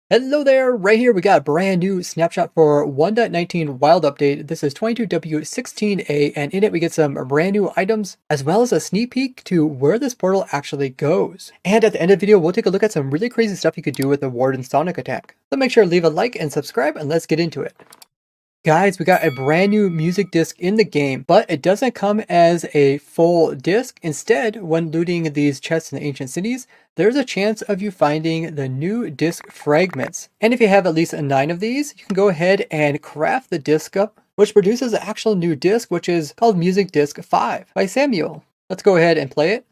Hello there, right here we got a brand new snapshot for 1.19 Wild Update. This is 22W16A, and in it we get some brand new items, as well as a sneak peek to where this portal actually goes. And at the end of the video, we'll take a look at some really crazy stuff you could do with the Warden Sonic attack. So make sure to leave a like and subscribe, and let's get into it. Guys, we got a brand new music disc in the game, but it doesn't come as a full disc. Instead, when looting these chests in the ancient cities, there's a chance of you finding the new disc fragments. And if you have at least 9 of these, you can go ahead and craft the disc up, which produces an actual new disc, which is called Music Disc 5 by Samuel. Let's go ahead and play it.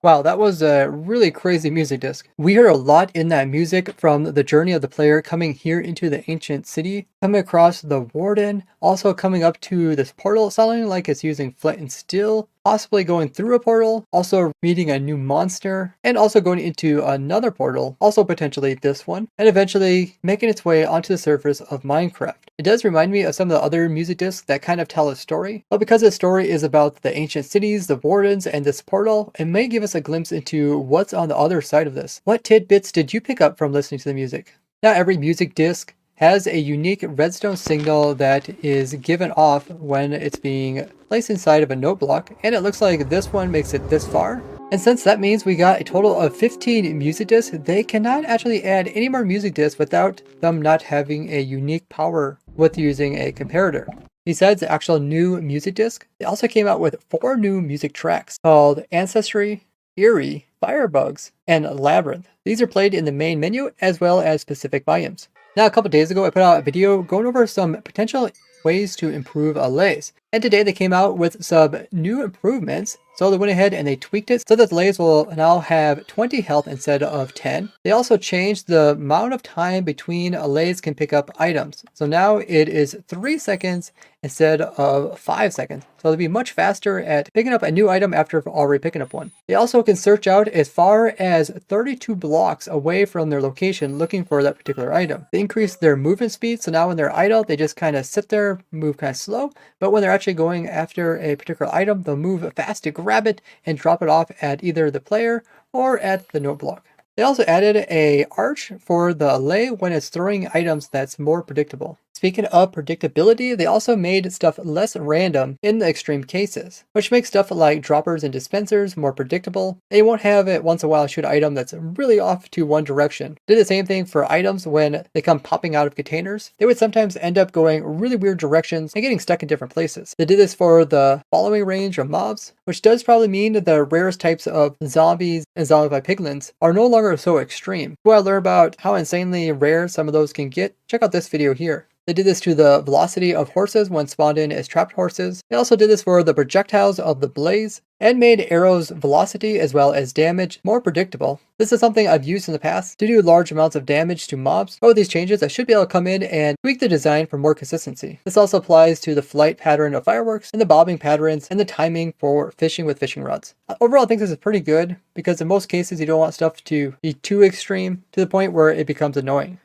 Wow, that was a really crazy music disc. We heard a lot in that music from the journey of the player coming here into the ancient city, coming across the warden, also coming up to this portal, sounding like it's using flint and steel, possibly going through a portal, also meeting a new monster, and also going into another portal, also potentially this one, and eventually making its way onto the surface of Minecraft. It does remind me of some of the other music discs that kind of tell a story, but because the story is about the ancient cities, the wardens, and this portal, it may give us a glimpse into what's on the other side of this. What tidbits did you pick up from listening to the music? Not every music disc has a unique redstone signal that is given off when it's being placed inside of a note block, and it looks like this one makes it this far. And since that means we got a total of 15 music discs, they cannot actually add any more music discs without them not having a unique power with using a comparator. Besides the actual new music disc, they also came out with 4 new music tracks called Ancestry, Eerie, Firebugs, and Labyrinth. These are played in the main menu as well as specific volumes. Now, a couple days ago, I put out a video going over some potential ways to improve allays. And today they came out with some new improvements. So they went ahead and they tweaked it so that the Lays will now have 20 health instead of 10. They also changed the amount of time between Lays can pick up items. So now it is 3 seconds instead of 5 seconds. So they'll be much faster at picking up a new item after already picking up one. They also can search out as far as 32 blocks away from their location looking for that particular item. They increased their movement speed, so now when they're idle, they just kind of sit there, move kind of slow, but when they're actually going after a particular item, they'll move fast to grab it and drop it off at either the player or at the note block. They also added a arch for the lay when it's throwing items that's more predictable. Speaking of predictability, they also made stuff less random in the extreme cases, which makes stuff like droppers and dispensers more predictable. They won't have it once in a while shoot an item that's really off to one direction. Did the same thing for items when they come popping out of containers. They would sometimes end up going really weird directions and getting stuck in different places. They did this for the following range of mobs, which does probably mean that the rarest types of zombies and zombified piglins are no longer so extreme. If you want to learn about how insanely rare some of those can get, check out this video here. They did this to the velocity of horses when spawned in as trapped horses. They also did this for the projectiles of the blaze and made arrows' velocity as well as damage more predictable. This is something I've used in the past to do large amounts of damage to mobs. But with these changes, I should be able to come in and tweak the design for more consistency. This also applies to the flight pattern of fireworks and the bobbing patterns and the timing for fishing with fishing rods. Overall, I think this is pretty good because in most cases you don't want stuff to be too extreme to the point where it becomes annoying.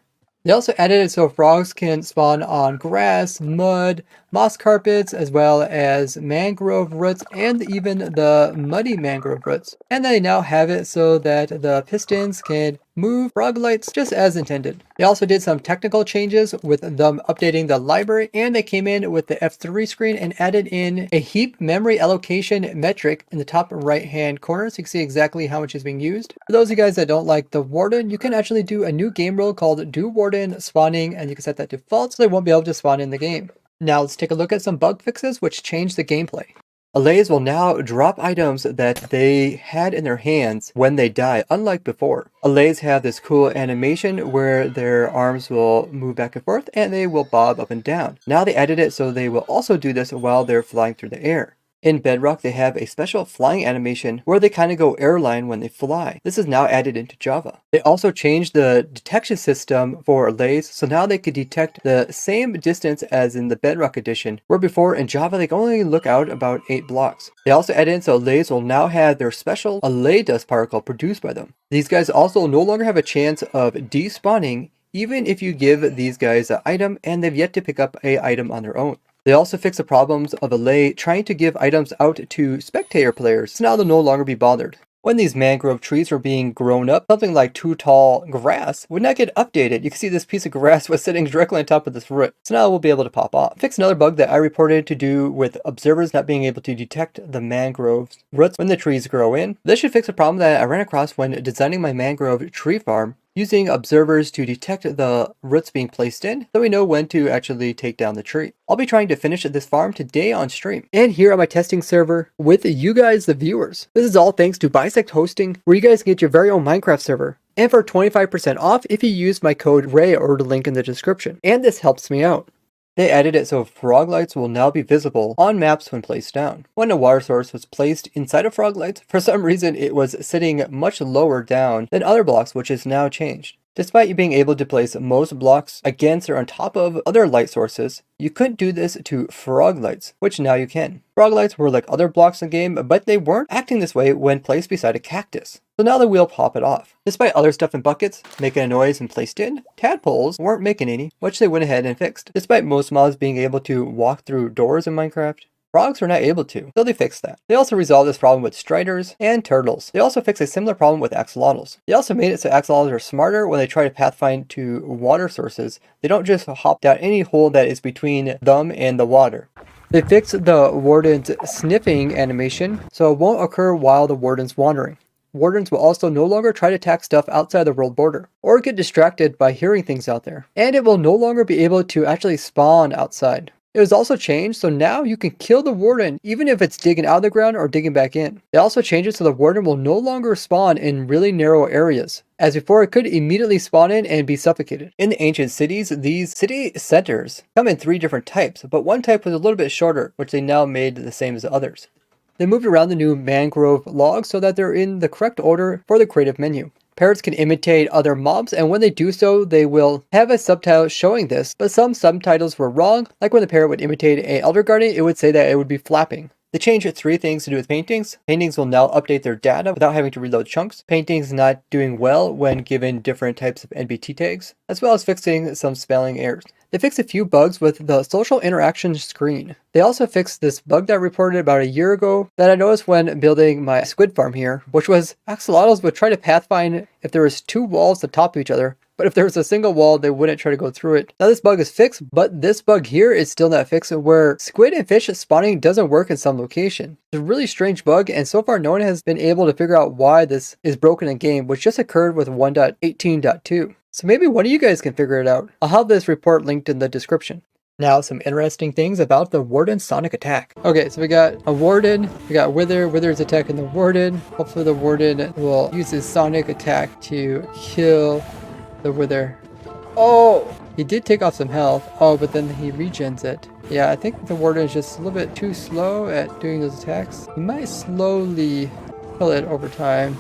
They also added it so frogs can spawn on grass, mud, moss carpets, as well as mangrove roots and even the muddy mangrove roots. And they now have it so that the pistons can move frog lights just as intended. They also did some technical changes with them updating the library, and they came in with the F3 screen and added in a heap memory allocation metric in the top right hand corner so you can see exactly how much is being used. For those of you guys that don't like the warden, you can actually do a new game rule called do warden spawning, and you can set that to default so they won't be able to spawn in the game. Now let's take a look at some bug fixes which change the gameplay. Allays will now drop items that they had in their hands when they die, unlike before. Allays have this cool animation where their arms will move back and forth and they will bob up and down. Now they added it so they will also do this while they're flying through the air. In Bedrock, they have a special flying animation where they kind of go airline when they fly. This is now added into Java. They also changed the detection system for Allays, so now they could detect the same distance as in the Bedrock edition, where before in Java they can only look out about 8 blocks. They also added in so Allays will now have their special Allay dust particle produced by them. These guys also no longer have a chance of despawning even if you give these guys an item and they've yet to pick up an item on their own. They also fixed the problems of Allay trying to give items out to spectator players, so now they'll no longer be bothered. When these mangrove trees were being grown up, something like too tall grass would not get updated. You can see this piece of grass was sitting directly on top of this root, so now we'll be able to pop off. Fix another bug that I reported to do with observers not being able to detect the mangrove roots when the trees grow in. This should fix a problem that I ran across when designing my mangrove tree farm, using observers to detect the roots being placed in, so we know when to actually take down the tree. I'll be trying to finish this farm today on stream, and here on my testing server with you guys, the viewers. This is all thanks to Bisect Hosting, where you guys can get your very own Minecraft server, and for 25% off if you use my code RAY or the link in the description, and this helps me out. They added it so frog lights will now be visible on maps when placed down. When a water source was placed inside of frog lights, for some reason it was sitting much lower down than other blocks, which is now changed. Despite you being able to place most blocks against or on top of other light sources, you couldn't do this to frog lights, which now you can. Frog lights were like other blocks in the game, but they weren't acting this way when placed beside a cactus. So now they will pop it off. Despite other stuff in buckets making a noise and placed in, tadpoles weren't making any, which they went ahead and fixed. Despite most mobs being able to walk through doors in Minecraft, frogs were not able to, so they fixed that. They also resolved this problem with striders and turtles. They also fixed a similar problem with axolotls. They also made it so axolotls are smarter when they try to pathfind to water sources. They don't just hop down any hole that is between them and the water. They fixed the warden's sniffing animation, so it won't occur while the warden's wandering. Wardens will also no longer try to attack stuff outside the world border, or get distracted by hearing things out there. And it will no longer be able to actually spawn outside. It was also changed, so now you can kill the warden even if it's digging out of the ground or digging back in. They also changed it so the warden will no longer spawn in really narrow areas. As before, it could immediately spawn in and be suffocated. In the ancient cities, these city centers come in 3 different types, but one type was a little bit shorter, which they now made the same as the others. They moved around the new mangrove logs so that they're in the correct order for the creative menu. Parrots can imitate other mobs, and when they do so, they will have a subtitle showing this, but some subtitles were wrong, like when the parrot would imitate an elder guardian, it would say that it would be flapping. They changed 3 things to do with paintings. Paintings will now update their data without having to reload chunks. Paintings not doing well when given different types of NBT tags, as well as fixing some spelling errors. They fixed a few bugs with the social interaction screen. They also fixed this bug that I reported about a year ago that I noticed when building my squid farm here, which was axolotls would try to pathfind if there was 2 walls on top of each other, but if there was a single wall, they wouldn't try to go through it. Now this bug is fixed, but this bug here is still not fixed where squid and fish spawning doesn't work in some location. It's a really strange bug, and so far no one has been able to figure out why this is broken in game, which just occurred with 1.18.2. So maybe one of you guys can figure it out. I'll have this report linked in the description. Now, some interesting things about the Warden's sonic attack. Okay, so we got a Warden, we got Wither, Wither's attacking the Warden. Hopefully the Warden will use his sonic attack to kill the Wither. Oh! He did take off some health. Oh, but then he regens it. Yeah, I think the Warden is just a little bit too slow at doing those attacks. He might slowly kill it over time.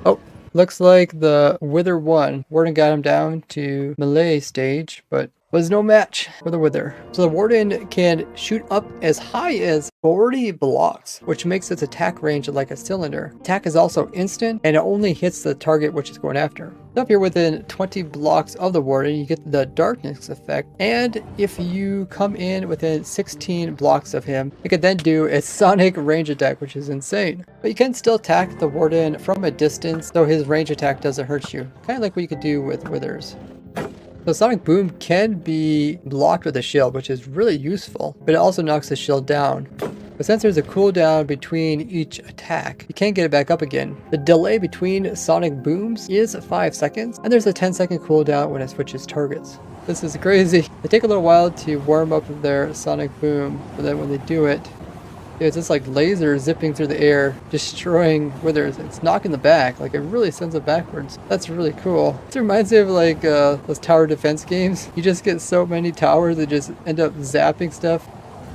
Oh! Looks like the Wither won. Warden got him down to melee stage, but was no match for the Wither. So the Warden can shoot up as high as 40 blocks, which makes its attack range like a cylinder. Attack is also instant, and it only hits the target which it's going after. So if you're within 20 blocks of the Warden, you get the darkness effect, and if you come in within 16 blocks of him, it can then do a sonic range attack, which is insane. But you can still attack the Warden from a distance, so his range attack doesn't hurt you. Kind of like what you could do with Withers. So Sonic Boom can be blocked with a shield, which is really useful, but it also knocks the shield down. But since there's a cooldown between each attack, you can't get it back up again. The delay between Sonic Booms is 5 seconds, and there's a 10-second cooldown when it switches targets. This is crazy. They take a little while to warm up their Sonic Boom, but then when they do it, it's just like laser zipping through the air, destroying Withers. It's knocking the back, like it really sends it backwards. That's really cool. It reminds me of like those tower defense games. You just get so many towers that just end up zapping stuff.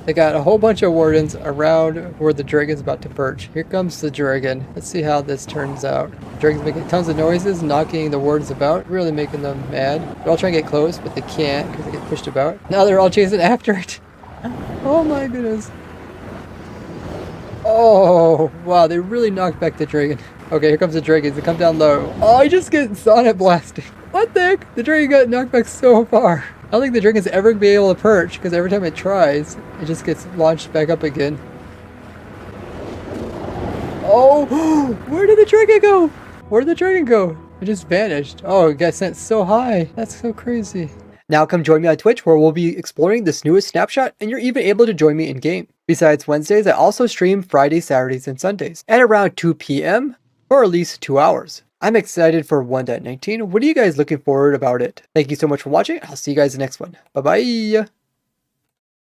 They got a whole bunch of Wardens around where the dragon's about to perch. Here comes the dragon. Let's see how this turns out. The dragon's making tons of noises, knocking the Wardens about, really making them mad. They're all trying to get close, but they can't because they get pushed about. Now they're all chasing after it. Oh my goodness. Oh, wow, they really knocked back the dragon. Okay, here comes the dragon. They come down low. Oh, I just get sonic blasting. What the heck? The dragon got knocked back so far. I don't think the dragon's ever going to be able to perch because every time it tries, it just gets launched back up again. Oh, where did the dragon go? Where did the dragon go? It just vanished. Oh, it got sent so high. That's so crazy. Now come join me on Twitch where we'll be exploring this newest snapshot, and you're even able to join me in game. Besides Wednesdays, I also stream Fridays, Saturdays, and Sundays at around 2 p.m. for at least 2 hours. I'm excited for 1.19. What are you guys looking forward about it? Thank you so much for watching. I'll see you guys in the next one. Bye-bye.